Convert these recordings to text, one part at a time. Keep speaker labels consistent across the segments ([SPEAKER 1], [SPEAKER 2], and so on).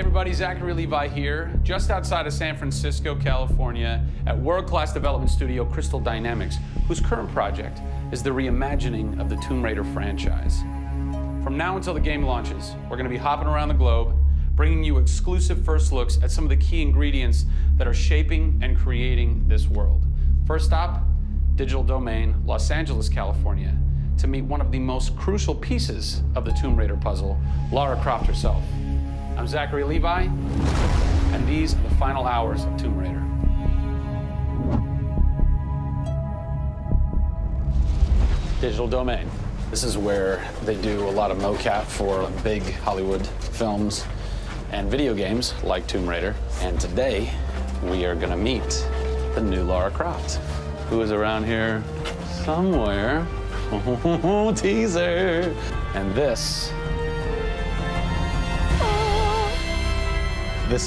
[SPEAKER 1] Everybody, Zachary Levi here, just outside of San Francisco, California, at world-class development studio Crystal Dynamics, whose current project is the reimagining of the Tomb Raider franchise. From now until the game launches, we're going to be hopping around the globe, bringing you exclusive first looks at some of the key ingredients that are shaping and creating this world. First stop, Digital Domain, Los Angeles, California, to meet one of the most crucial pieces of the Tomb Raider puzzle, Lara Croft herself. I'm Zachary Levi, and these are the final hours of Tomb Raider. Digital Domain. This is where they do a lot of mocap for big Hollywood films and video games like Tomb Raider. And today, we are gonna meet the new Lara Croft, who is around here somewhere. Oh, teaser. And this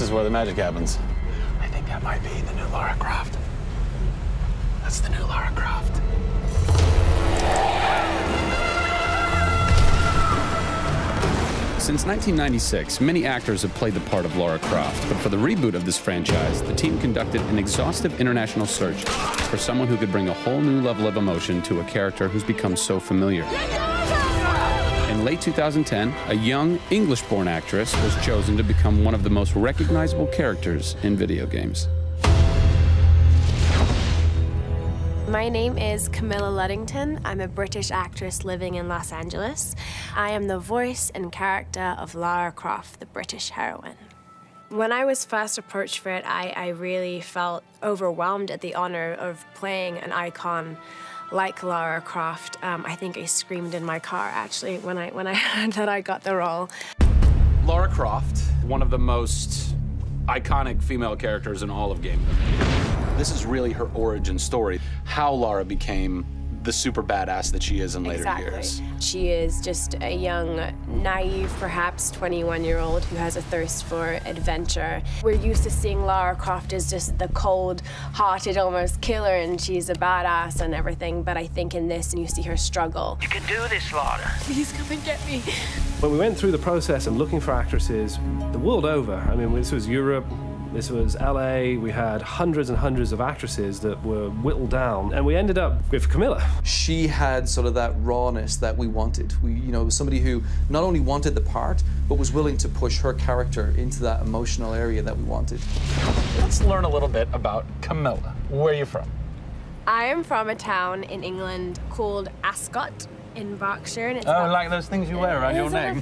[SPEAKER 1] is where the magic happens. I think that might be the new Lara Croft. That's the new Lara Croft. Since 1996, many actors have played the part of Lara Croft, but for the reboot of this franchise, the team conducted an exhaustive international search for someone who could bring a whole new level of emotion to a character who's become so familiar. In late 2010, a young English-born actress was chosen to become one of the most recognizable characters in video games.
[SPEAKER 2] My name is Camilla Luddington. I'm a British actress living in Los Angeles. I am the voice and character of Lara Croft, the British heroine. When I was first approached for it, I really felt overwhelmed at the honor of playing an icon like Lara Croft. I think I screamed in my car, actually, when I heard that I got the role.
[SPEAKER 1] Lara Croft, one of the most iconic female characters in all of gaming. This is really her origin story, how Lara became the super badass that she is in later years.
[SPEAKER 2] She is just a young, naive, perhaps 21-year-old who has a thirst for adventure. We're used to seeing Lara Croft as just the cold-hearted, almost killer, and she's a badass and everything, but I think in this, you see her struggle.
[SPEAKER 3] You can do this, Lara.
[SPEAKER 2] Please come and get me.
[SPEAKER 4] When we went through the process of looking for actresses the world over, I mean, this was Europe, this was LA, we had hundreds and hundreds of actresses that were whittled down, and we ended up with Camilla.
[SPEAKER 5] She had sort of that rawness that we wanted. Was somebody who not only wanted the part, but was willing to push her character into that emotional area that we wanted.
[SPEAKER 1] Let's learn a little bit about Camilla. Where are you from?
[SPEAKER 2] I am from a town in England called Ascot in Berkshire. And it's
[SPEAKER 1] like those things you wear around your neck.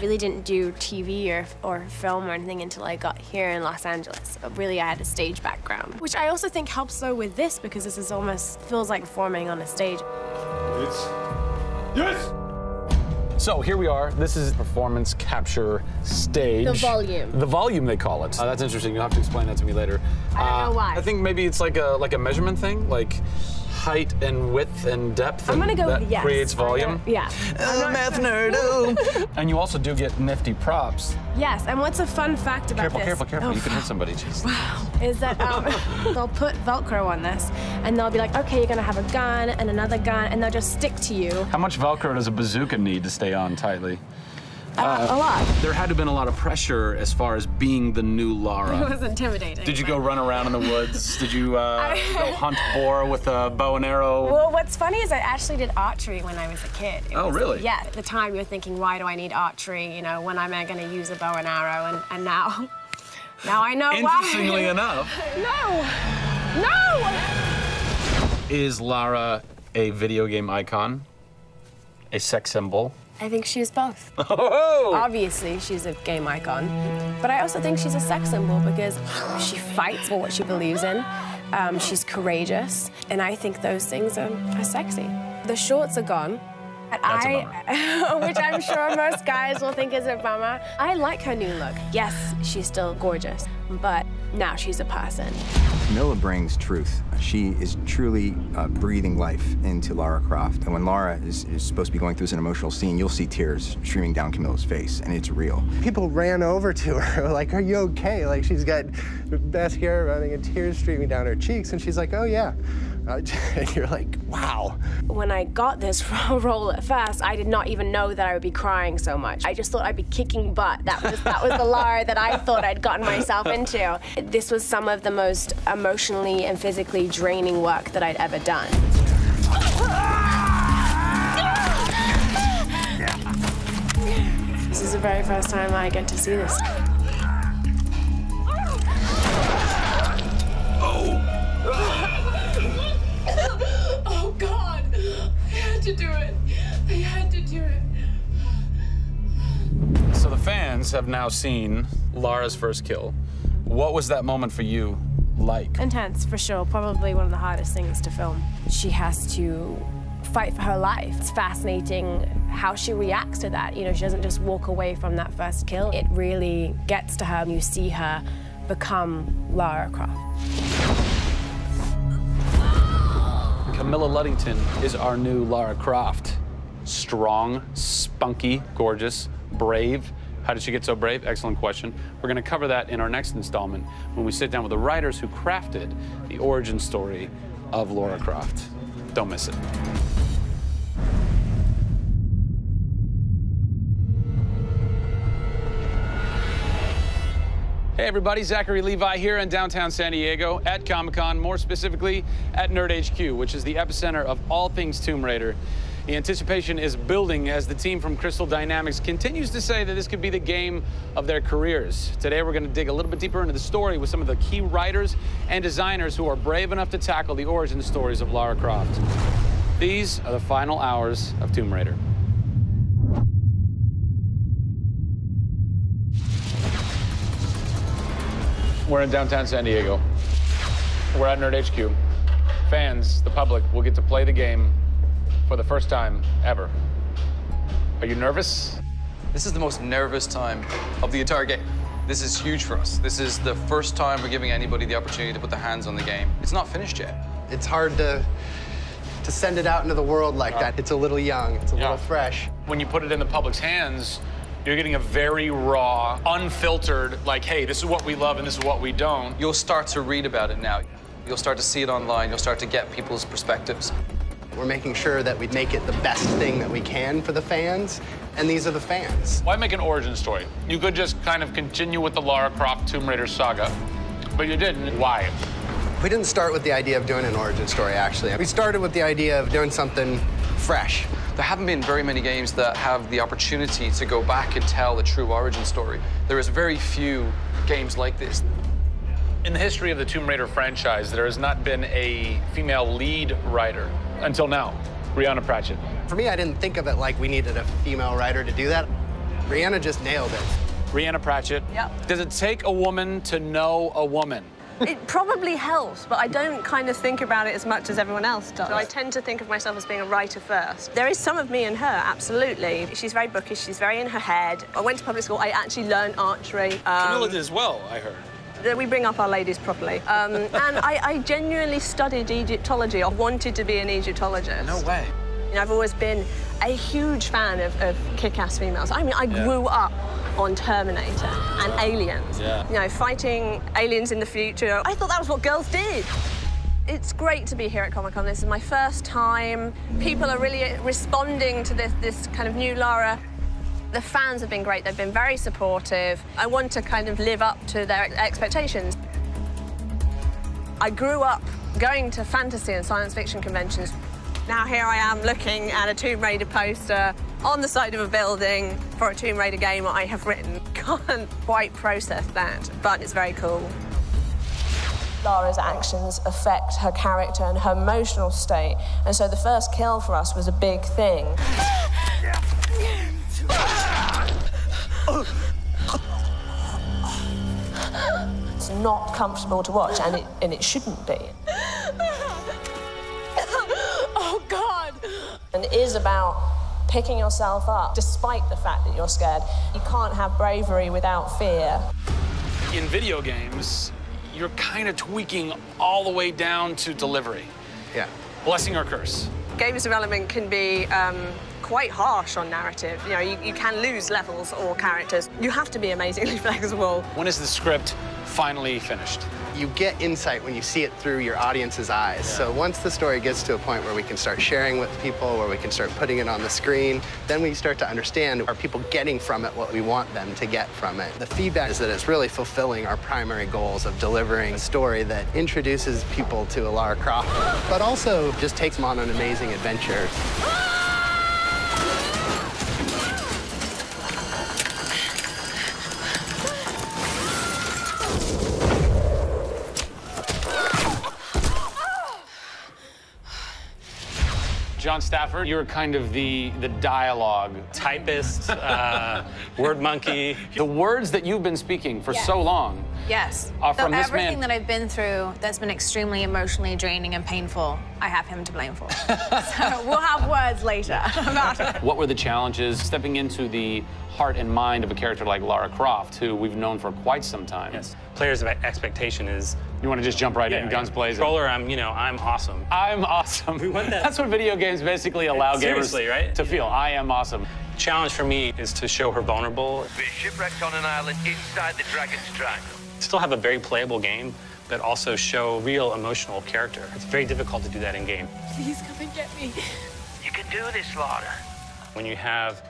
[SPEAKER 2] Really didn't do TV or film or anything until I got here in Los Angeles. But really, I had a stage background, which I also think helps though with this because this is almost feels like performing on a stage.
[SPEAKER 1] Yes! So here we are. This is performance capture stage.
[SPEAKER 2] The volume.
[SPEAKER 1] The volume, they call it. That's interesting. You'll have to explain that to me later.
[SPEAKER 2] I don't know why.
[SPEAKER 1] I think maybe it's like a measurement thing, like height and width and depth.
[SPEAKER 2] I'm gonna go with yes.
[SPEAKER 1] Creates volume.
[SPEAKER 2] Yeah.
[SPEAKER 5] Math nerd.
[SPEAKER 1] And you also do get nifty props.
[SPEAKER 2] Yes. And what's a fun fact about this?
[SPEAKER 1] Careful.
[SPEAKER 2] Oh,
[SPEAKER 1] you can hit somebody. Jeez.
[SPEAKER 2] Wow. Is that they'll put Velcro on this, and they'll be like, okay, you're gonna have a gun and another gun, and they'll just stick to you.
[SPEAKER 1] How much Velcro does a bazooka need to stay on tightly?
[SPEAKER 2] A lot.
[SPEAKER 1] There had to have been a lot of pressure as far as being the new Lara.
[SPEAKER 2] It was intimidating.
[SPEAKER 1] Did you go run around in the woods? Did you go hunt boar with a bow and arrow?
[SPEAKER 2] Well, what's funny is I actually did archery when I was a kid.
[SPEAKER 1] Really?
[SPEAKER 2] Yeah. At the time, you're thinking, why do I need archery? You know, when am I going to use a bow and arrow? And now I know why.
[SPEAKER 1] Interestingly enough.
[SPEAKER 2] No!
[SPEAKER 1] Is Lara a video game icon? A sex symbol?
[SPEAKER 2] I think she's both.
[SPEAKER 1] Oh!
[SPEAKER 2] Obviously, she's a game icon, but I also think she's a sex symbol because she fights for what she believes in. She's courageous, and I think those things are sexy. The shorts are gone.
[SPEAKER 1] That's a bummer.
[SPEAKER 2] Which I'm sure most guys will think is a bummer. I like her new look. Yes, she's still gorgeous, but now she's a person.
[SPEAKER 6] Camilla brings truth. She is truly breathing life into Lara Croft. And when Lara is supposed to be going through an emotional scene, you'll see tears streaming down Camilla's face, and it's real.
[SPEAKER 7] People ran over to her, like, are you okay? Like, she's got mascara running and tears streaming down her cheeks, and she's like, oh, yeah, And you're like, wow.
[SPEAKER 2] When I got this role at first, I did not even know that I would be crying so much. I just thought I'd be kicking butt. That was the Lara that I thought I'd gotten myself into. This was some of the most emotionally and physically draining work that I'd ever done. This is the very first time I get to see this.
[SPEAKER 3] Oh, God. They had to do it. They had to do it.
[SPEAKER 1] So the fans have now seen Lara's first kill. What was that moment for you like?
[SPEAKER 2] Intense, for sure. Probably one of the hardest things to film. She has to fight for her life. It's fascinating how she reacts to that. You know, she doesn't just walk away from that first kill. It really gets to her. You see her become Lara Croft.
[SPEAKER 1] Camilla Luddington is our new Lara Croft. Strong, spunky, gorgeous, brave. How did she get so brave? Excellent question. We're going to cover that in our next installment when we sit down with the writers who crafted the origin story of Lara Croft. Don't miss it. Hey everybody, Zachary Levi here in downtown San Diego at Comic-Con, more specifically at Nerd HQ, which is the epicenter of all things Tomb Raider. The anticipation is building as the team from Crystal Dynamics continues to say that this could be the game of their careers. Today we're going to dig a little bit deeper into the story with some of the key writers and designers who are brave enough to tackle the origin stories of Lara Croft. These are the final hours of Tomb Raider. We're in downtown San Diego. We're at Nerd HQ. Fans, the public, will get to play the game for the first time ever. Are you nervous?
[SPEAKER 5] This is the most nervous time of the entire game. This is huge for us. This is the first time we're giving anybody the opportunity to put their hands on the game. It's not finished yet.
[SPEAKER 7] It's hard to send it out into the world like that. It's a little young, it's a little fresh.
[SPEAKER 1] When you put it in the public's hands, you're getting a very raw, unfiltered, like, hey, this is what we love and this is what we don't.
[SPEAKER 5] You'll start to read about it now. You'll start to see it online. You'll start to get people's perspectives.
[SPEAKER 7] We're making sure that we make it the best thing that we can for the fans, and these are the fans.
[SPEAKER 1] Why make an origin story? You could just kind of continue with the Lara Croft Tomb Raider saga, but you didn't. Why?
[SPEAKER 7] We didn't start with the idea of doing an origin story, actually. We started with the idea of doing something fresh.
[SPEAKER 5] There haven't been very many games that have the opportunity to go back and tell a true origin story. There is very few games like this.
[SPEAKER 1] In the history of the Tomb Raider franchise, there has not been a female lead writer until now, Brianna Pratchett.
[SPEAKER 7] For me, I didn't think of it like we needed a female writer to do that. Brianna just nailed it.
[SPEAKER 1] Brianna Pratchett.
[SPEAKER 3] Yep.
[SPEAKER 1] Does it take a woman to know a woman?
[SPEAKER 3] It probably helps, but I don't kind of think about it as much as everyone else does. So I tend to think of myself as being a writer first. There is some of me in her, absolutely. She's very bookish, she's very in her head. I went to public school, I actually learned archery.
[SPEAKER 1] Camilla did as well, I heard.
[SPEAKER 3] We bring up our ladies properly. And I genuinely studied Egyptology. I wanted to be an Egyptologist.
[SPEAKER 5] No way.
[SPEAKER 3] You know, I've always been a huge fan of kick-ass females. I mean, I grew up on Terminator and Aliens.
[SPEAKER 1] Yeah.
[SPEAKER 3] You know, fighting aliens in the future. I thought that was what girls did. It's great to be here at Comic-Con. This is my first time. People are really responding to this kind of new Lara. The fans have been great. They've been very supportive. I want to kind of live up to their expectations. I grew up going to fantasy and science fiction conventions. Now here I am looking at a Tomb Raider poster on the side of a building for a Tomb Raider game I have written. Can't quite process that, but it's very cool. Lara's actions affect her character and her emotional state, and so the first kill for us was a big thing. It's not comfortable to watch, and it shouldn't be. Oh, God! And it is about picking yourself up, despite the fact that you're scared. You can't have bravery without fear.
[SPEAKER 1] In video games, you're kind of tweaking all the way down to delivery.
[SPEAKER 7] Yeah.
[SPEAKER 1] Blessing or curse.
[SPEAKER 3] Games development can be quite harsh on narrative. You know, you can lose levels or characters. You have to be amazingly flexible.
[SPEAKER 1] When is the script finally finished?
[SPEAKER 7] You get insight when you see it through your audience's eyes. Yeah. So once the story gets to a point where we can start sharing with people, where we can start putting it on the screen, then we start to understand, are people getting from it what we want them to get from it? The feedback is that it's really fulfilling our primary goals of delivering a story that introduces people to Lara Croft, but also just takes them on an amazing adventure.
[SPEAKER 1] John Stafford, you're kind of the dialogue
[SPEAKER 8] typist, word monkey.
[SPEAKER 1] The words that you've been speaking for so long.
[SPEAKER 9] Yes.
[SPEAKER 1] Are from this
[SPEAKER 9] everything
[SPEAKER 1] man.
[SPEAKER 9] that I've been through that's been extremely emotionally draining and painful, I have him to blame for. So we'll have words later about it.
[SPEAKER 1] What were the challenges stepping into the heart and mind of a character like Lara Croft, who we've known for quite some time?
[SPEAKER 8] Yes. Players' expectation is...
[SPEAKER 1] You want to just jump right in, guns blazing?
[SPEAKER 8] Controller, I'm awesome.
[SPEAKER 1] I'm awesome.
[SPEAKER 8] We want that.
[SPEAKER 1] That's what video games basically allow gamers
[SPEAKER 8] right?
[SPEAKER 1] to feel. I am awesome.
[SPEAKER 8] Challenge for me is to show her vulnerable.
[SPEAKER 10] We're shipwrecked on an island inside the Dragon's Triangle.
[SPEAKER 8] Still have a very playable game, but also show real emotional character. It's very difficult to do that in game.
[SPEAKER 9] Please come and get me.
[SPEAKER 10] You can do this, Lara.
[SPEAKER 8] When you have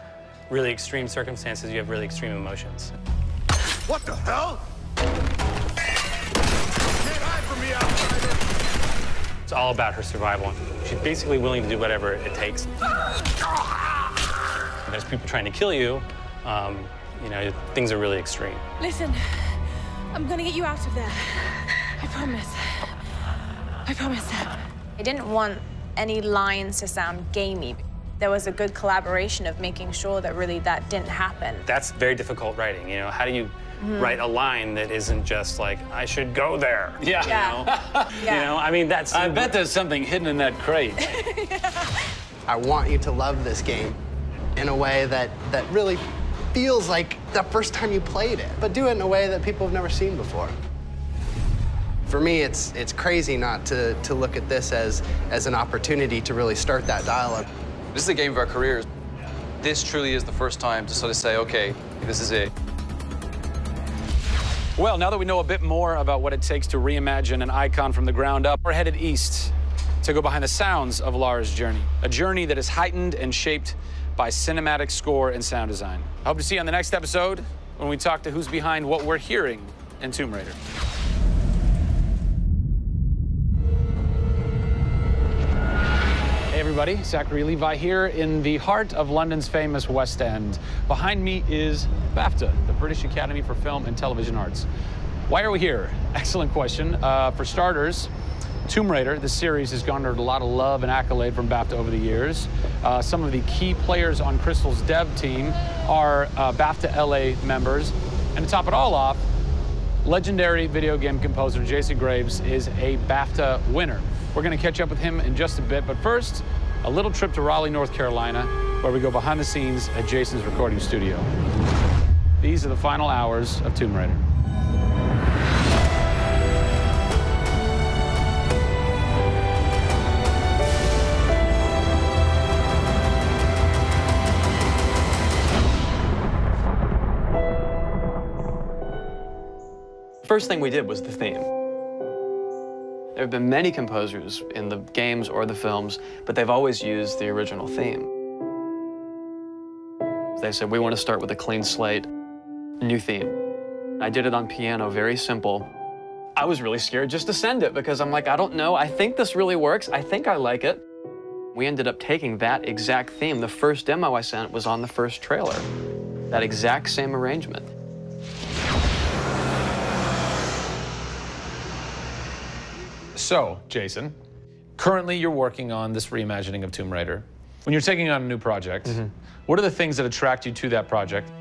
[SPEAKER 8] really extreme circumstances, you have really extreme emotions.
[SPEAKER 10] What the hell? Get hide from me, outsider!
[SPEAKER 8] It's all about her survival. She's basically willing to do whatever it takes. And there's people trying to kill you. You know, things are really extreme.
[SPEAKER 9] Listen, I'm gonna get you out of there. I promise. I promise. I didn't want any lines to sound gamey. There was a good collaboration of making sure that really that didn't happen.
[SPEAKER 8] That's very difficult writing, you know? How do you write a line that isn't just like, I should go there?
[SPEAKER 1] Yeah.
[SPEAKER 8] You know? You know, I mean, that's...
[SPEAKER 1] I bet there's something hidden in that crate.
[SPEAKER 7] I want you to love this game in a way that really feels like the first time you played it, but do it in a way that people have never seen before. For me, it's crazy not to look at this as an opportunity to really start that dialogue.
[SPEAKER 5] This is a game of our careers. This truly is the first time to sort of say, okay, this is it.
[SPEAKER 1] Well, now that we know a bit more about what it takes to reimagine an icon from the ground up, we're headed east to go behind the sounds of Lara's journey. A journey that is heightened and shaped by cinematic score and sound design. I hope to see you on the next episode when we talk to who's behind what we're hearing in Tomb Raider. Hey everybody, Zachary Levi here in the heart of London's famous West End. Behind me is BAFTA, the British Academy for Film and Television Arts. Why are we here? Excellent question. For starters, Tomb Raider, the series, has garnered a lot of love and accolade from BAFTA over the years. Some of the key players on Crystal's dev team are BAFTA LA members. And to top it all off, legendary video game composer Jason Graves is a BAFTA winner. We're going to catch up with him in just a bit, but first, a little trip to Raleigh, North Carolina, where we go behind the scenes at Jason's recording studio. These are the final hours of Tomb Raider.
[SPEAKER 11] First thing we did was the theme. There have been many composers in the games or the films, but they've always used the original theme. They said, we want to start with a clean slate, new theme. I did it on piano, very simple. I was really scared just to send it because I'm like, I don't know, I think this really works, I think I like it. We ended up taking that exact theme. The first demo I sent was on the first trailer. That exact same arrangement.
[SPEAKER 1] So, Jason, currently you're working on this reimagining of Tomb Raider. When you're taking on a new project, what are the things that attract you to that project?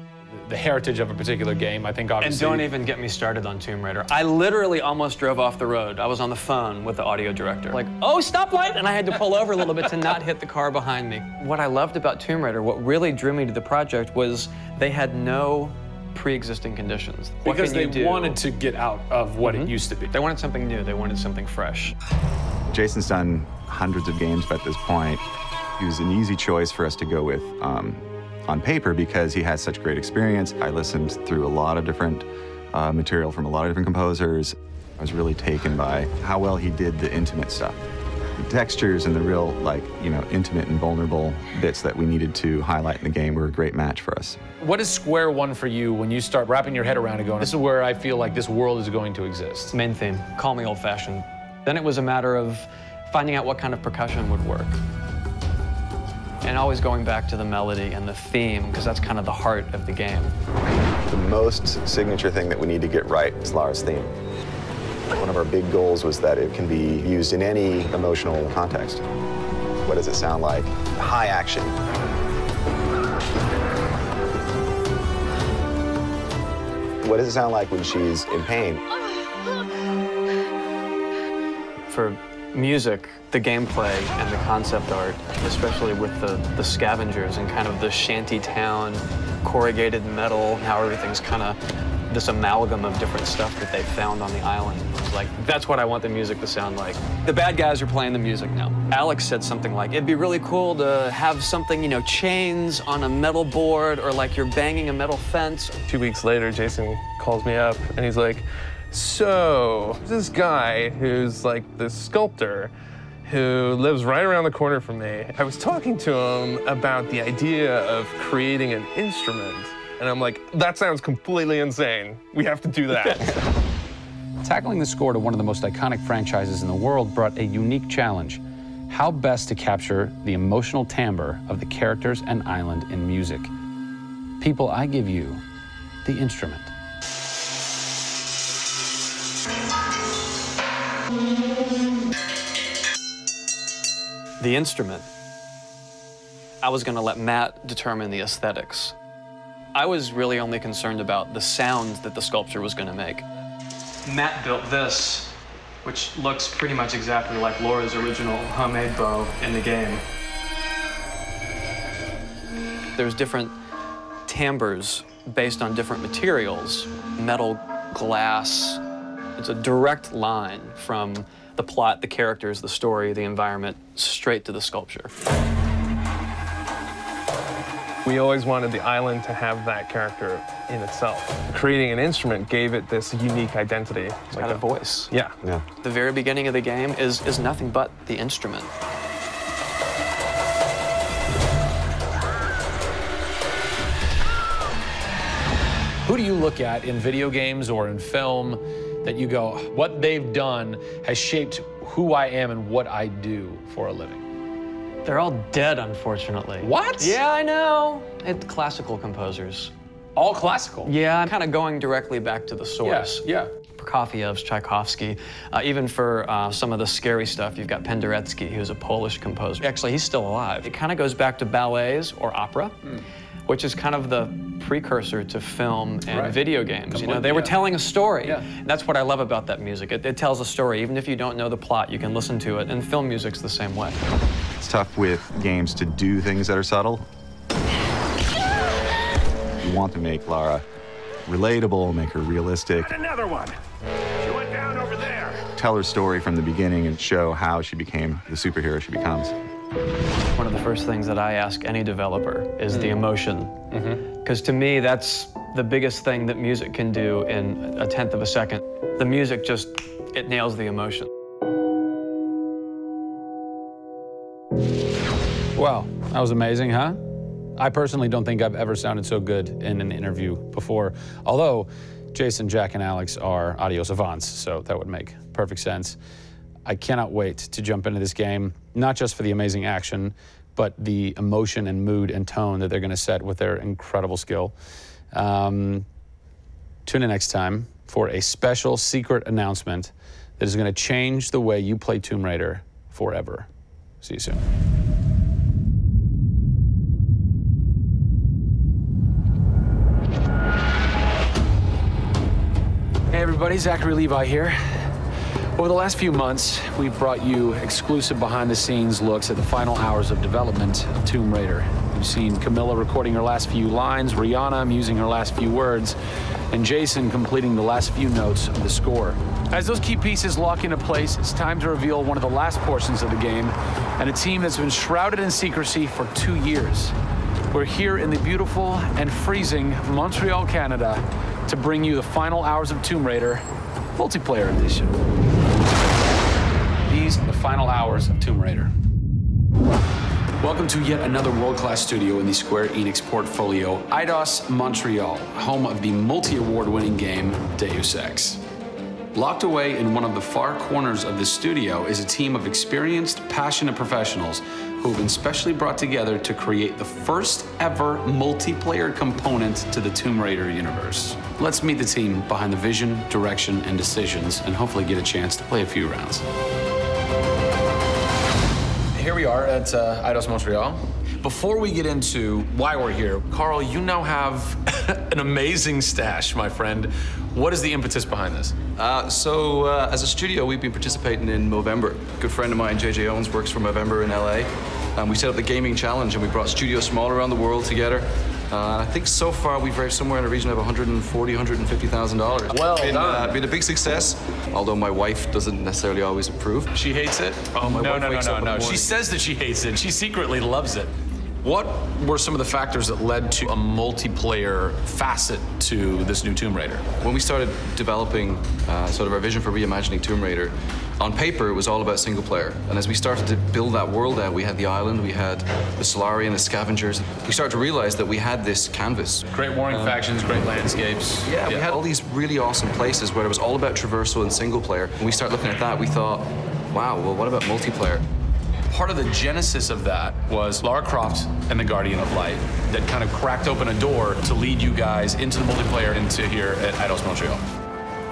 [SPEAKER 1] The heritage of a particular game, I think obviously...
[SPEAKER 11] And don't even get me started on Tomb Raider. I literally almost drove off the road. I was on the phone with the audio director. Like, oh, stoplight! And I had to pull over a little bit to not hit the car behind me. What I loved about Tomb Raider, what really drew me to the project was they had no pre-existing conditions.
[SPEAKER 1] Because they wanted to get out of what it used to be.
[SPEAKER 11] They wanted something new. They wanted something fresh.
[SPEAKER 6] Jason's done hundreds of games at this point. He was an easy choice for us to go with on paper because he has such great experience. I listened through a lot of different material from a lot of different composers. I was really taken by how well he did the intimate stuff. The textures and the real, like, you know, intimate and vulnerable bits that we needed to highlight in the game were a great match for us.
[SPEAKER 1] What is square one for you when you start wrapping your head around and going, this is where I feel like this world is going to exist?
[SPEAKER 11] Main theme, call me old-fashioned. Then it was a matter of finding out what kind of percussion would work. And always going back to the melody and the theme, because that's kind of the heart of the game.
[SPEAKER 6] The most signature thing that we need to get right is Lara's theme. One of our big goals was that it can be used in any emotional context. What does it sound like? High action. What does it sound like when she's in pain?
[SPEAKER 11] For music, the gameplay and the concept art, especially with the scavengers and kind of the shanty town, corrugated metal, how everything's kind of this amalgam of different stuff that they found on the island. Like, that's what I want the music to sound like. The bad guys are playing the music now. Alex said something like, it'd be really cool to have something, you know, chains on a metal board, or like you're banging a metal fence.
[SPEAKER 12] 2 weeks later, Jason calls me up and he's like, so this guy who's like this sculptor who lives right around the corner from me, I was talking to him about the idea of creating an instrument. And I'm like, that sounds completely insane. We have to do that.
[SPEAKER 1] Tackling the score to one of the most iconic franchises in the world brought a unique challenge. How best to capture the emotional timbre of the characters and island in music? People, I give you the instrument.
[SPEAKER 11] The instrument. I was gonna let Matt determine the aesthetics. I was really only concerned about the sound that the sculpture was gonna make. Matt built this, which looks pretty much exactly like Laura's original homemade bow in the game. There's different timbres based on different materials, metal, glass. It's a direct line from the plot, the characters, the story, the environment, straight to the sculpture.
[SPEAKER 12] We always wanted the island to have that character in itself. Creating an instrument gave it this unique identity.
[SPEAKER 11] It's got a voice.
[SPEAKER 12] Yeah.
[SPEAKER 11] The very beginning of the game is nothing but the instrument.
[SPEAKER 1] Who do you look at in video games or in film that you go, what they've done has shaped who I am and what I do for a living?
[SPEAKER 11] They're all dead, unfortunately.
[SPEAKER 1] What?
[SPEAKER 11] Yeah, I know. It's classical composers.
[SPEAKER 1] All classical?
[SPEAKER 11] Yeah, I'm kind of going directly back to the source.
[SPEAKER 1] Yeah.
[SPEAKER 11] Prokofiev's, Tchaikovsky. Even for some of the scary stuff, you've got Penderecki, who's a Polish composer. Actually, he's still alive. It kind of goes back to ballets or opera, which is kind of the precursor to film and video games. You know, they were telling a story.
[SPEAKER 1] Yeah.
[SPEAKER 11] That's what I love about that music. It tells a story. Even if you don't know the plot, you can listen to it, and film music's the same way.
[SPEAKER 6] It's tough with games to do things that are subtle. You want to make Lara relatable, make her realistic.
[SPEAKER 10] Got another one. She went down over there.
[SPEAKER 6] Tell her story from the beginning and show how she became the superhero she becomes.
[SPEAKER 11] One of the first things that I ask any developer is the emotion. Because to me, that's the biggest thing that music can do in a tenth of a second. The music just, it nails the emotion.
[SPEAKER 1] Wow, that was amazing, huh? I personally don't think I've ever sounded so good in an interview before. Although Jason, Jack, and Alex are audio savants, so that would make perfect sense. I cannot wait to jump into this game, not just for the amazing action, but the emotion and mood and tone that they're going to set with their incredible skill. Tune in next time for a special secret announcement that is going to change the way you play Tomb Raider forever. See you soon. Hey everybody, Zachary Levi here. Over the last few months, we've brought you exclusive behind-the-scenes looks at the final hours of development of Tomb Raider. You've seen Camilla recording her last few lines, Rihanna musing her last few words, and Jason completing the last few notes of the score. As those key pieces lock into place, it's time to reveal one of the last portions of the game, and a team that's been shrouded in secrecy for 2 years. We're here in the beautiful and freezing Montreal, Canada, to bring you the final hours of Tomb Raider multiplayer edition. These are the final hours of Tomb Raider. Welcome to yet another world-class studio in the Square Enix portfolio, Eidos Montreal, home of the multi-award-winning game Deus Ex. Locked away in one of the far corners of the studio is a team of experienced, passionate professionals who have been specially brought together to create the first ever multiplayer component to the Tomb Raider universe. Let's meet the team behind the vision, direction, and decisions, and hopefully get a chance to play a few rounds. Here we are at Eidos Montreal. Before we get into why we're here, Carl, you now have an amazing stash, my friend. What is the impetus behind this?
[SPEAKER 13] As a studio, we've been participating in Movember. A good friend of mine, JJ Owens, works for Movember in LA. We set up the gaming challenge, and we brought studios from all around the world together. I think so far we've raised somewhere in the region of $140,000, $150,000.
[SPEAKER 1] Well done.
[SPEAKER 13] Been a big success, although my wife doesn't necessarily always approve.
[SPEAKER 1] She hates it?
[SPEAKER 13] Oh, my wife wakes up in the morning.
[SPEAKER 1] She says that she hates it. She secretly loves it. What were some of the factors that led to a multiplayer facet to this new Tomb Raider?
[SPEAKER 13] When we started developing sort of our vision for reimagining Tomb Raider, on paper it was all about single player. And as we started to build that world out, we had the island, we had the Solarian, the scavengers. We started to realize that we had this canvas.
[SPEAKER 1] Great warring factions, great landscapes.
[SPEAKER 13] Yeah, we had all these really awesome places where it was all about traversal and single player. When we started looking at that, we thought, wow, well, what about multiplayer?
[SPEAKER 1] Part of the genesis of that was Lara Croft and the Guardian of Light that kind of cracked open a door to lead you guys into the multiplayer into here at Eidos Montreal.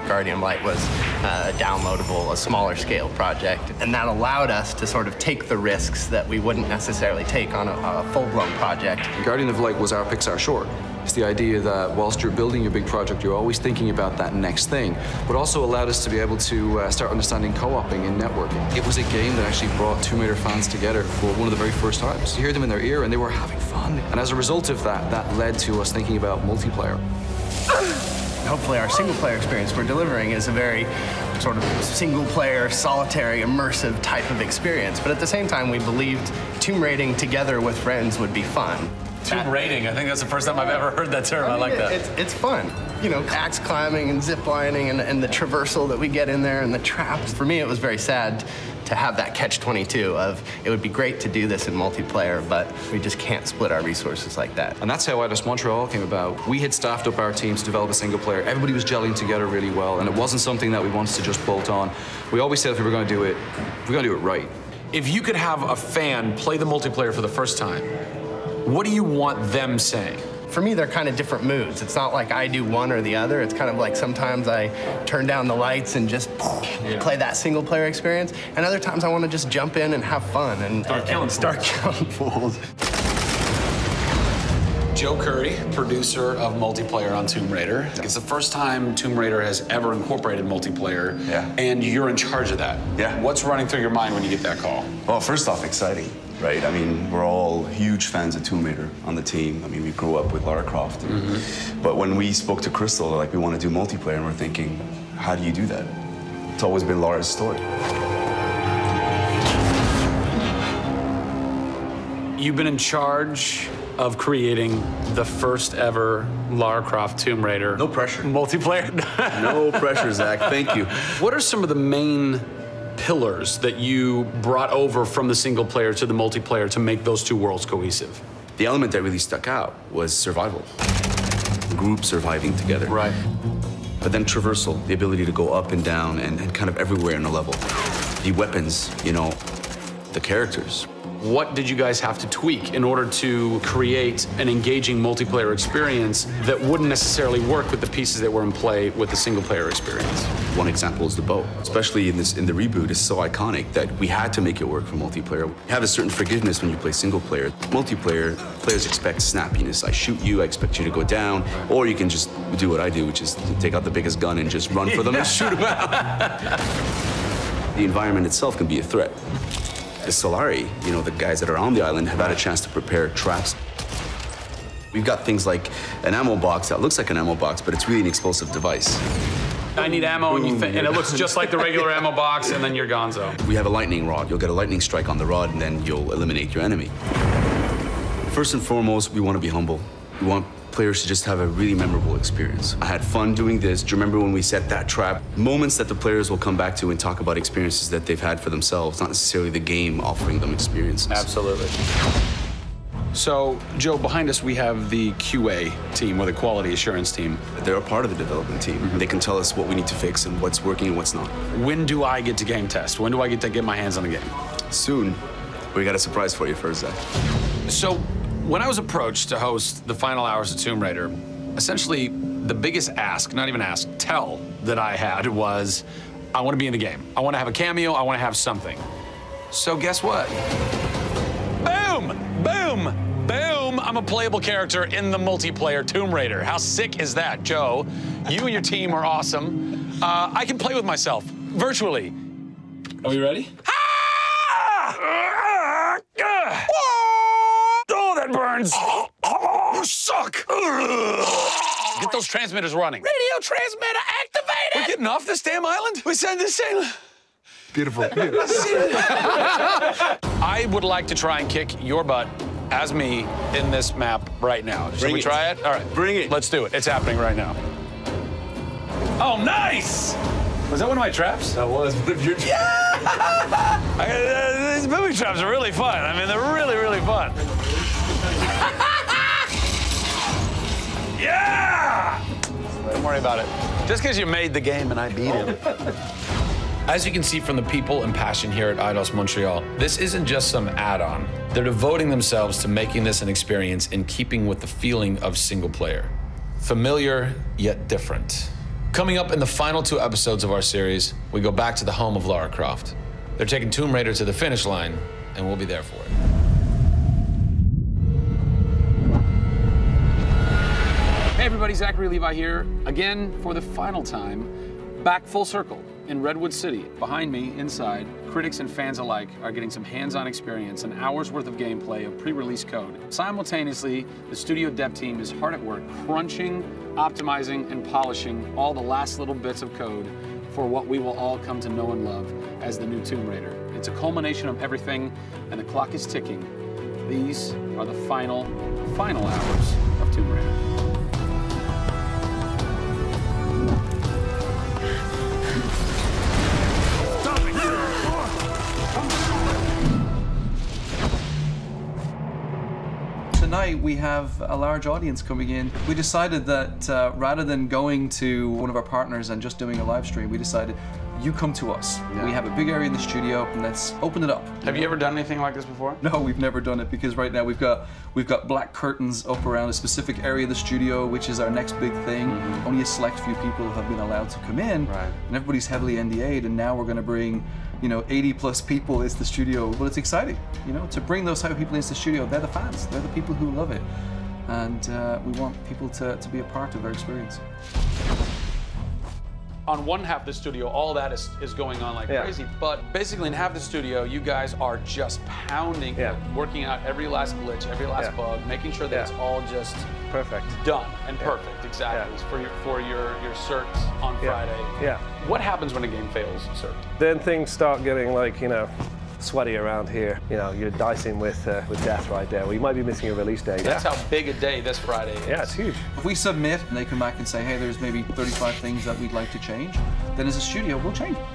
[SPEAKER 14] Guardian of Light was a downloadable, a smaller scale project, and that allowed us to sort of take the risks that we wouldn't necessarily take on a full-blown project.
[SPEAKER 13] Guardian of Light was our Pixar short. It's the idea that whilst you're building your big project, you're always thinking about that next thing, but also allowed us to be able to start understanding co-oping and networking. It was a game that actually brought Tomb Raider fans together for one of the very first times. You hear them in their ear and they were having fun. And as a result of that, that led to us thinking about multiplayer.
[SPEAKER 14] Hopefully our single-player experience we're delivering is a very sort of single-player, solitary, immersive type of experience. But at the same time, we believed tomb raiding together with friends would be fun.
[SPEAKER 1] Tomb raiding, I think that's the first time I've ever heard that term. I like that.
[SPEAKER 14] It's fun. You know, axe climbing and zip lining and the traversal that we get in there and the traps. For me, it was very sad to have that catch-22 of it would be great to do this in multiplayer, but we just can't split our resources like that.
[SPEAKER 13] And that's how Eidos Montreal came about. We had staffed up our teams to develop a single player. Everybody was gelling together really well, and it wasn't something that we wanted to just bolt on. We always said if we were going to do it, we're going to do it right.
[SPEAKER 1] If you could have a fan play the multiplayer for the first time, what do you want them saying?
[SPEAKER 14] For me, they're kind of different moods. It's not like I do one or the other. It's kind of like sometimes I turn down the lights and just play that single player experience. And other times I want to just jump in and have fun and start killing fools.
[SPEAKER 1] Joe Curry, producer of multiplayer on Tomb Raider. It's the first time Tomb Raider has ever incorporated multiplayer, and you're in charge of that.
[SPEAKER 15] Yeah.
[SPEAKER 1] What's running through your mind when you get that call?
[SPEAKER 15] Well, first off, exciting, right? I mean, we're all huge fans of Tomb Raider on the team. I mean, we grew up with Lara Croft. But when we spoke to Crystal, like, we want to do multiplayer, and we're thinking, how do you do that? It's always been Lara's story.
[SPEAKER 1] You've been in charge of creating the first ever Lara Croft Tomb Raider.
[SPEAKER 15] No pressure.
[SPEAKER 1] Multiplayer.
[SPEAKER 15] No pressure, Zach. Thank you.
[SPEAKER 1] What are some of the main pillars that you brought over from the single player to the multiplayer to make those two worlds cohesive?
[SPEAKER 15] The element that really stuck out was survival. The group surviving together.
[SPEAKER 1] Right.
[SPEAKER 15] But then traversal, the ability to go up and down and kind of everywhere in a level. The weapons, you know, the characters.
[SPEAKER 1] What did you guys have to tweak in order to create an engaging multiplayer experience that wouldn't necessarily work with the pieces that were in play with the single player experience?
[SPEAKER 15] One example is the bow. Especially in the reboot, it's so iconic that we had to make it work for multiplayer. You have a certain forgiveness when you play single player. Multiplayer, players expect snappiness. I shoot you, I expect you to go down, or you can just do what I do, which is take out the biggest gun and just run for them and shoot them out. The environment itself can be a threat. The Solari, you know, the guys that are on the island have had a chance to prepare traps. We've got things like an ammo box that looks like an ammo box, but it's really an explosive device.
[SPEAKER 1] I need ammo, and it looks just like the regular ammo box, and then you're gonzo.
[SPEAKER 15] We have a lightning rod. You'll get a lightning strike on the rod, and then you'll eliminate your enemy. First and foremost, we want to be humble. We want players to just have a really memorable experience. I had fun doing this. Do you remember when we set that trap? Moments that the players will come back to and talk about experiences that they've had for themselves, not necessarily the game offering them experiences.
[SPEAKER 1] Absolutely. So, Joe, behind us we have the QA team, or the quality assurance team.
[SPEAKER 15] They're a part of the development team. They can tell us what we need to fix and what's working and what's not.
[SPEAKER 1] When do I get to game test? When do I get to get my hands on the game?
[SPEAKER 15] Soon. We got a surprise for you first, Zach.
[SPEAKER 1] So, when I was approached to host the final hours of Tomb Raider, essentially the biggest ask, not even ask, tell that I had was, I want to be in the game. I want to have a cameo, I want to have something. So guess what? Boom! Boom! Boom! I'm a playable character in the multiplayer Tomb Raider. How sick is that, Joe? You and your team are awesome. I can play with myself, virtually. Are we ready? Oh, that burns! You suck! Get those transmitters running. Radio transmitter activated! We're getting off this damn island? We send this in.
[SPEAKER 15] Beautiful.
[SPEAKER 1] I would like to try and kick your butt as me in this map right now. Should we try it? All right.
[SPEAKER 15] Bring it.
[SPEAKER 1] Let's do it. It's happening right now. Oh, nice! Was that one of my traps?
[SPEAKER 15] That was one of your traps.
[SPEAKER 1] Yeah! These movie traps are really fun. I mean, they're really, really fun. Yeah! Don't worry about it. Just because you made the game and I beat him. As you can see from the people and passion here at Eidos Montreal, this isn't just some add-on. They're devoting themselves to making this an experience in keeping with the feeling of single player. Familiar, yet different. Coming up in the final 2 episodes of our series, we go back to the home of Lara Croft. They're taking Tomb Raider to the finish line, and we'll be there for it. Hey everybody, Zachary Levi here, again for the final time, back full circle in Redwood City. Behind me, inside, critics and fans alike are getting some hands-on experience, an hour's worth of gameplay of pre-release code. Simultaneously, the studio dev team is hard at work crunching, optimizing, and polishing all the last little bits of code for what we will all come to know and love as the new Tomb Raider. It's a culmination of everything, and the clock is ticking. These are the final hours of Tomb Raider.
[SPEAKER 5] Tonight we have a large audience coming in. We decided that rather than going to one of our partners and just doing a live stream, we decided you come to us. Yeah. We have a big area in the studio and let's open it up.
[SPEAKER 1] Have you ever done anything like this before?
[SPEAKER 5] No, we've never done it because right now we've got black curtains up around a specific area of the studio, which is our next big thing. Only a select few people have been allowed to come in, and everybody's heavily NDA'd, and now we're going to bring 80 plus people into the studio. But it's exciting, to bring those type of people into the studio. They're the fans, they're the people who love it, and we want people to be a part of their experience.
[SPEAKER 1] On one half of the studio, all that is going on like crazy, but basically in half the studio, you guys are just pounding, working out every last glitch, every last bug, making sure that it's all just
[SPEAKER 4] perfect,
[SPEAKER 1] done and perfect, exactly, for your certs on Friday. What happens when a game fails cert?
[SPEAKER 4] Then things start getting like, sweaty around here. You're dicing with death right there. We might be missing a release date.
[SPEAKER 1] That's how big a day this Friday is.
[SPEAKER 4] Yeah, it's huge.
[SPEAKER 5] If we submit and they come back and say, hey, there's maybe 35 things that we'd like to change, then as a studio, we'll change them.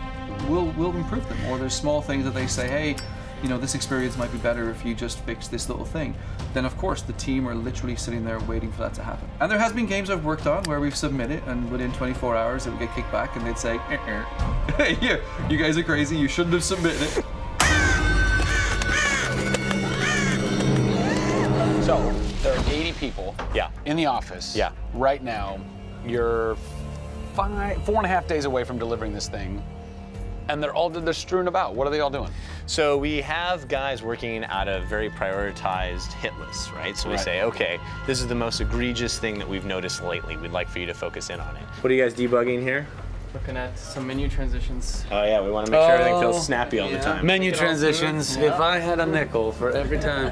[SPEAKER 5] We'll improve them. Or there's small things that they say, hey, this experience might be better if you just fix this little thing. Then of course the team are literally sitting there waiting for that to happen. And there has been games I've worked on where we've submitted and within 24 hours it would get kicked back and they'd say, hey, you guys are crazy, you shouldn't have submitted it.
[SPEAKER 1] So, there are 80 people in the office right now. You're 4.5 days away from delivering this thing, and they're strewn about. What are they all doing?
[SPEAKER 16] So we have guys working out of very prioritized hit lists, right? So we say, okay, this is the most egregious thing that we've noticed lately. We'd like for you to focus in on it.
[SPEAKER 11] What are you guys debugging here?
[SPEAKER 17] Looking at some menu transitions.
[SPEAKER 11] Oh yeah, we want to make sure everything feels snappy all the time.
[SPEAKER 1] Menu transitions, if I had a nickel for every time.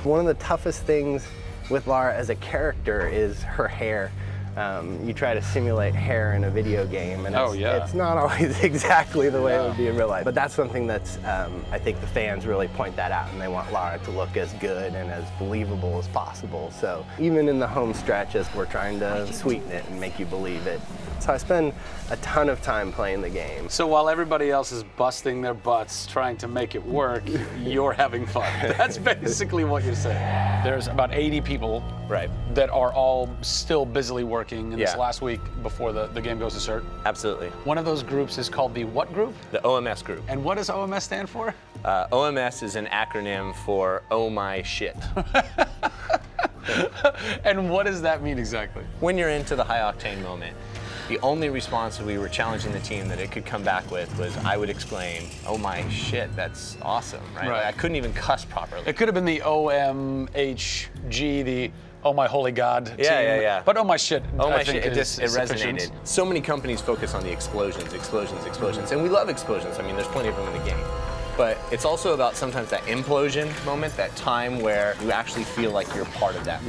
[SPEAKER 18] One of the toughest things with Lara as a character is her hair.
[SPEAKER 14] You try to simulate hair in a video game, and it's not always exactly the way it would be in real life. But that's something that's, I think the fans really point that out, and they want Lara to look as good and as believable as possible. So even in the home stretches, we're trying to sweeten it and make you believe it. So I spend a ton of time playing the game.
[SPEAKER 1] So while everybody else is busting their butts trying to make it work, you're having fun. That's basically what you're saying. There's about 80 people that are all still busily working in this last week before the game goes to cert.
[SPEAKER 16] Absolutely.
[SPEAKER 1] One of those groups is called the what group?
[SPEAKER 16] The OMS group.
[SPEAKER 1] And what does OMS stand for?
[SPEAKER 16] OMS is an acronym for Oh My Shit.
[SPEAKER 1] And what does that mean exactly?
[SPEAKER 16] When you're into the high octane moment, the only response that we were challenging the team that it could come back with was, I would exclaim, oh my shit, that's awesome, right? Like, I couldn't even cuss properly.
[SPEAKER 1] It could have been the OMHG, the oh my holy god team.
[SPEAKER 16] Yeah.
[SPEAKER 1] But oh my shit,
[SPEAKER 16] oh my
[SPEAKER 1] I think
[SPEAKER 16] shit, it resonated. So many companies focus on the explosions, and we love explosions. I mean, there's plenty of them in the game. But it's also about sometimes that implosion moment, that time where you actually feel like you're part of that.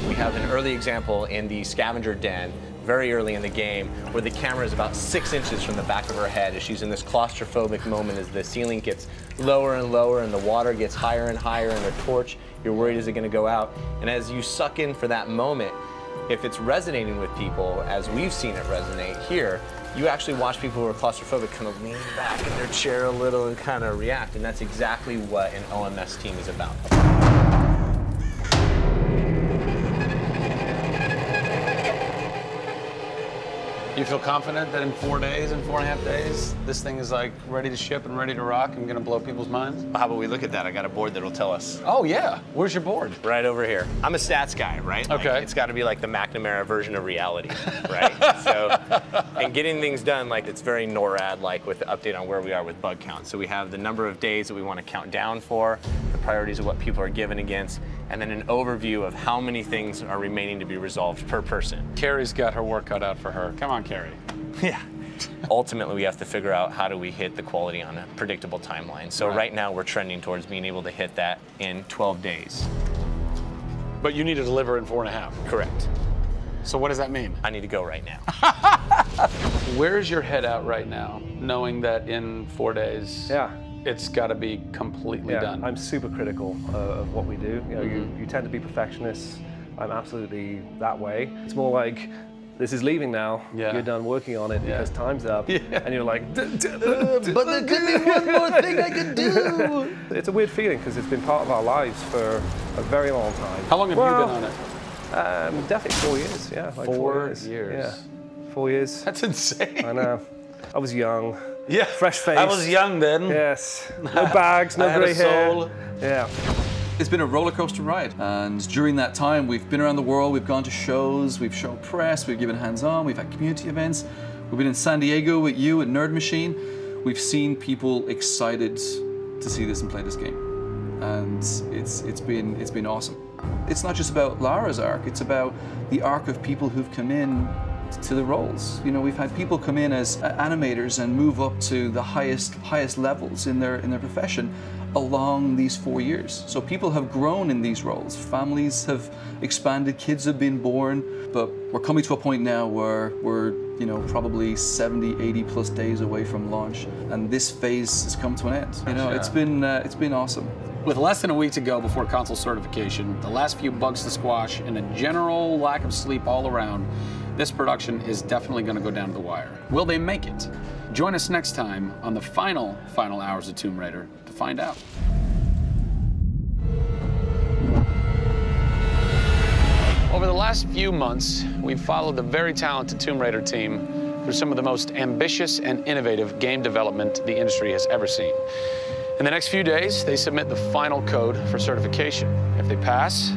[SPEAKER 16] We have an early example in the scavenger den, very early in the game, where the camera is about 6 inches from the back of her head as she's in this claustrophobic moment as the ceiling gets lower and lower and the water gets higher and higher, and her torch, you're worried, is it gonna go out? And as you suck in for that moment, if it's resonating with people, as we've seen it resonate here, you actually watch people who are claustrophobic kind of lean back in their chair a little and kind of react, and that's exactly what an OMS team is about.
[SPEAKER 1] You feel confident that in 4 days, in 4.5 days, this thing is like ready to ship and ready to rock and gonna blow people's minds?
[SPEAKER 16] How about we look at that? I got a board that'll tell us.
[SPEAKER 1] Oh yeah, where's your board?
[SPEAKER 16] Right over here. I'm a stats guy, right?
[SPEAKER 1] Okay.
[SPEAKER 16] Like, it's gotta be like the McNamara version of reality, right? So, and getting things done, like it's very NORAD-like with the update on where we are with bug count. So we have the number of days that we wanna count down for, the priorities of what people are given against, and then an overview of how many things are remaining to be resolved per person.
[SPEAKER 1] Carrie's got her work cut out for her. Come on, Carrie.
[SPEAKER 16] Yeah. Ultimately, we have to figure out how do we hit the quality on a predictable timeline. So right now, we're trending towards being able to hit that in 12 days.
[SPEAKER 1] But you need to deliver in 4.5.
[SPEAKER 16] Correct.
[SPEAKER 1] So what does that mean?
[SPEAKER 16] I need to go right now.
[SPEAKER 1] Where's your head at right now, knowing that in 4 days, it's got to be completely done?
[SPEAKER 4] I'm super critical of what we do. You know, you tend to be perfectionists. I'm absolutely that way. It's more like, this is leaving now. You're done working on it because time's up. And you're like, but there could be one more thing I could do. It's a weird feeling because it's been part of our lives for a very long time.
[SPEAKER 1] How long have you been on it?
[SPEAKER 4] Definitely 4 years, like 4 years. Yeah, 4 years.
[SPEAKER 1] That's insane.
[SPEAKER 4] I know. I was young. Yeah. Fresh face.
[SPEAKER 1] I was young then.
[SPEAKER 4] Yes. No bags, no grey hair. Yeah.
[SPEAKER 5] It's been a roller coaster ride, and during that time we've been around the world, we've gone to shows, we've shown press, we've given hands-on, we've had community events, we've been in San Diego with you at Nerd Machine. We've seen people excited to see this and play this game, and it's been awesome. It's not just about Lara's arc, it's about the arc of people who've come in to the roles. You know, we've had people come in as animators and move up to the highest levels in their profession along these 4 years. So people have grown in these roles. Families have expanded, kids have been born, but we're coming to a point now where we're, you know, probably 70, 80 plus days away from launch, and this phase has come to an end. You know, it's been awesome.
[SPEAKER 1] With less than a week to go before console certification, the last few bugs to squash, and a general lack of sleep all around, this production is definitely going to go down to the wire. Will they make it? Join us next time on the final hours of Tomb Raider to find out. Over the last few months, we've followed the very talented Tomb Raider team through some of the most ambitious and innovative game development the industry has ever seen. In the next few days, they submit the final code for certification. If they pass,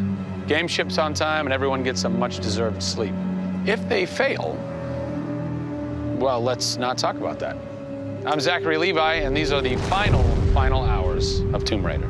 [SPEAKER 1] game ships on time and everyone gets some much-deserved sleep. If they fail, well, let's not talk about that. I'm Zachary Levi, and these are the final hours of Tomb Raider.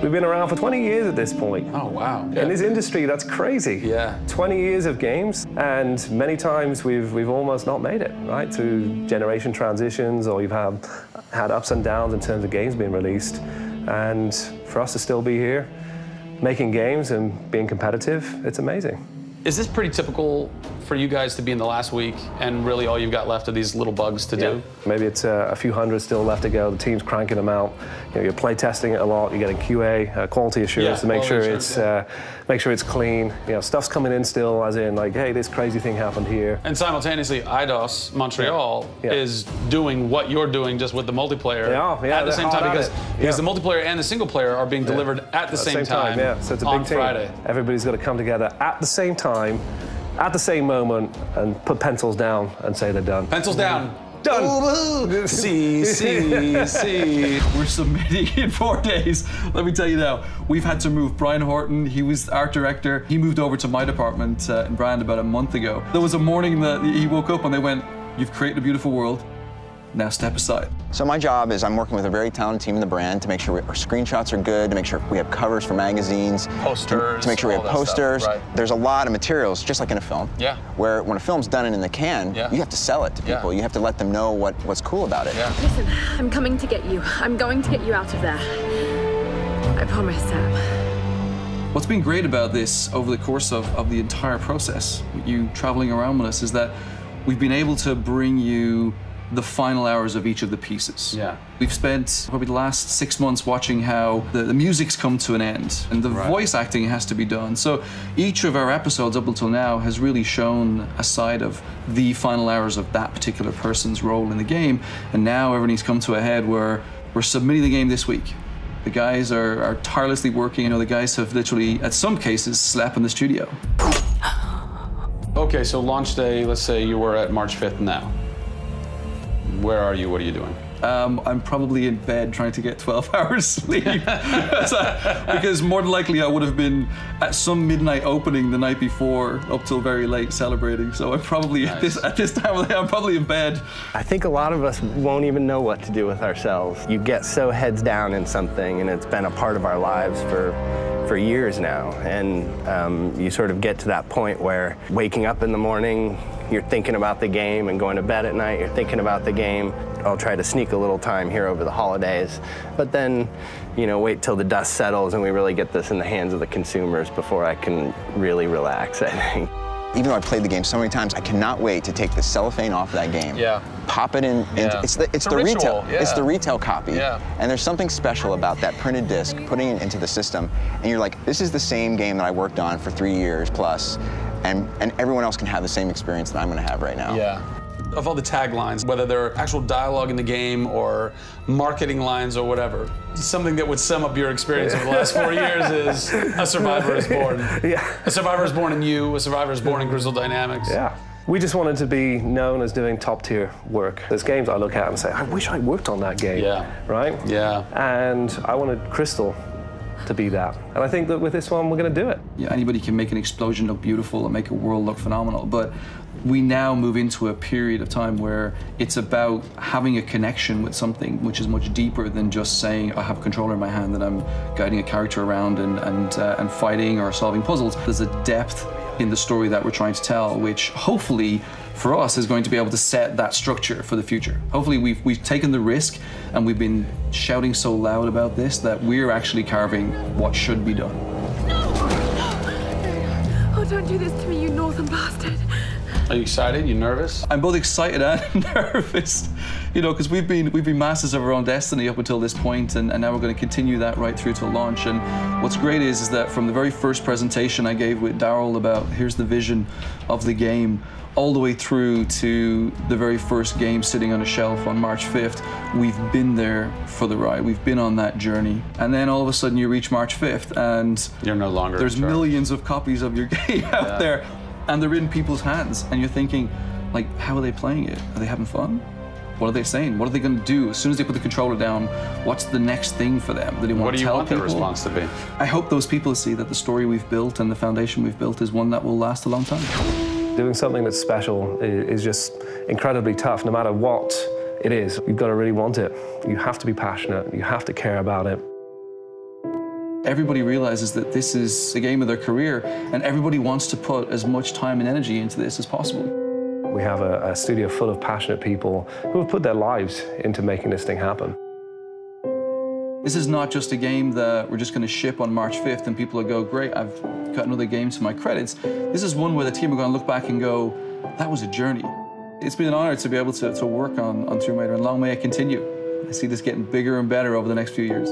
[SPEAKER 4] We've been around for 20 years at this point.
[SPEAKER 1] Oh, wow.
[SPEAKER 4] In this industry, that's crazy.
[SPEAKER 1] Yeah.
[SPEAKER 4] 20 years of games, and many times we've almost not made it, right? Through generation transitions, or you've had ups and downs in terms of games being released. And for us to still be here, making games and being competitive, it's amazing.
[SPEAKER 1] Is this pretty typical for you guys to be in the last week and really all you've got left are these little bugs to do?
[SPEAKER 4] Maybe it's a few hundred still left to go. The team's cranking them out. You know, you're play testing it a lot. You're getting QA, quality assurance, to make sure it's clean. You know, stuff's coming in still, as in like, hey, this crazy thing happened here.
[SPEAKER 1] And simultaneously, IDOS Montreal is doing what you're doing, just with the multiplayer at the same time, because the multiplayer and the single player are being delivered at the same time.
[SPEAKER 4] So it's a big
[SPEAKER 1] on
[SPEAKER 4] team.
[SPEAKER 1] Friday.
[SPEAKER 4] Everybody's got to come together at the same time, at the same moment, and put pencils down and say they're done.
[SPEAKER 1] Pencils down.
[SPEAKER 4] Done.
[SPEAKER 5] See. We're submitting in 4 days. Let me tell you now, we've had to move. Brian Horton, he was art director. He moved over to my department in Brand about a month ago. There was a morning that he woke up and they went, "You've created a beautiful world. Now step aside."
[SPEAKER 6] So my job is I'm working with a very talented team in the brand to make sure our screenshots are good, to make sure we have covers for magazines,
[SPEAKER 11] posters,
[SPEAKER 6] to make sure we have posters.
[SPEAKER 11] Stuff, right.
[SPEAKER 6] There's a lot of materials, just like in a film, where when a film's done and in the can, you have to sell it to people. You have to let them know what's cool about it.
[SPEAKER 18] Listen, I'm coming to get you. I'm going to get you out of there. I promise, Sam.
[SPEAKER 5] What's been great about this over the course of the entire process, you traveling around with us, is that we've been able to bring you the final hours of each of the pieces. We've spent probably the last 6 months watching how the music's come to an end and the voice acting has to be done. So each of our episodes up until now has really shown a side of the final hours of that particular person's role in the game. And now everything's come to a head where we're submitting the game this week. The guys are tirelessly working. You know, the guys have literally, at some cases, slept in the studio.
[SPEAKER 1] Okay, so launch day, let's say you were at March 5th now. Where are you? What are you doing?
[SPEAKER 5] I'm probably in bed trying to get 12 hours sleep. Because more than likely I would have been at some midnight opening the night before up till very late celebrating. So I'm probably at this time of the day, I'm probably in bed.
[SPEAKER 14] I think a lot of us won't even know what to do with ourselves. You get so heads down in something, and it's been a part of our lives for years now. And you sort of get to that point where waking up in the morning, you're thinking about the game, and going to bed at night, you're thinking about the game. I'll try to sneak a little time here over the holidays, but then, you know, wait till the dust settles and we really get this in the hands of the consumers before I can really relax, I think.
[SPEAKER 6] Even though I played the game so many times, I cannot wait to take the cellophane off of that game. Pop it in. It's the retail. It's the retail copy. And there's something special about that printed disc, putting it into the system, and you're like, this is the same game that I worked on for 3 years plus, and everyone else can have the same experience that I'm going to have right now.
[SPEAKER 1] Of all the taglines, whether they're actual dialogue in the game or marketing lines or whatever, something that would sum up your experience over the last 4 years is a survivor is born. A survivor is born in you, a survivor is born in Crystal Dynamics.
[SPEAKER 4] We just wanted to be known as doing top-tier work. There's games I look at and say, I wish I worked on that game, right? And I wanted Crystal to be that. And I think that with this one, we're going to do it.
[SPEAKER 5] Anybody can make an explosion look beautiful and make a world look phenomenal, but we now move into a period of time where it's about having a connection with something which is much deeper than just saying, I have a controller in my hand and I'm guiding a character around and fighting or solving puzzles. There's a depth in the story that we're trying to tell, which hopefully for us is going to be able to set that structure for the future. Hopefully we've taken the risk and we've been shouting so loud about this that we're actually carving what should be done.
[SPEAKER 18] Oh, don't do this to me, you northern bastard.
[SPEAKER 1] Are you excited? You nervous?
[SPEAKER 5] I'm both excited and nervous, you know, because we've been masters of our own destiny up until this point, and now we're going to continue that right through to launch. And what's great is that from the very first presentation I gave with Daryl about here's the vision of the game, all the way through to the very first game sitting on a shelf on March 5th, we've been there for the ride. We've been on that journey. And then all of a sudden you reach March 5th and
[SPEAKER 1] you're no longer
[SPEAKER 5] there's millions of copies of your game out there. And they're in people's hands, and you're thinking, like, how are they playing it? Are they having fun? What are they saying? What are they going to do? As soon as they put the controller down, what's the next thing for them? Do they want to tell people?
[SPEAKER 1] What do you want their response to be?
[SPEAKER 5] I hope those people see that the story we've built and the foundation we've built is one that will last a long time.
[SPEAKER 4] Doing something that's special is just incredibly tough, no matter what it is. You've got to really want it. You have to be passionate. You have to care about it.
[SPEAKER 5] Everybody realizes that this is a game of their career, and everybody wants to put as much time and energy into this as possible.
[SPEAKER 4] We have a studio full of passionate people who have put their lives into making this thing happen.
[SPEAKER 5] This is not just a game that we're just going to ship on March 5th and people will go, great, I've got another game to my credits. This is one where the team are going to look back and go, that was a journey. It's been an honor to be able to work on Tomb Raider, and long may it continue. I see this getting bigger and better over the next few years.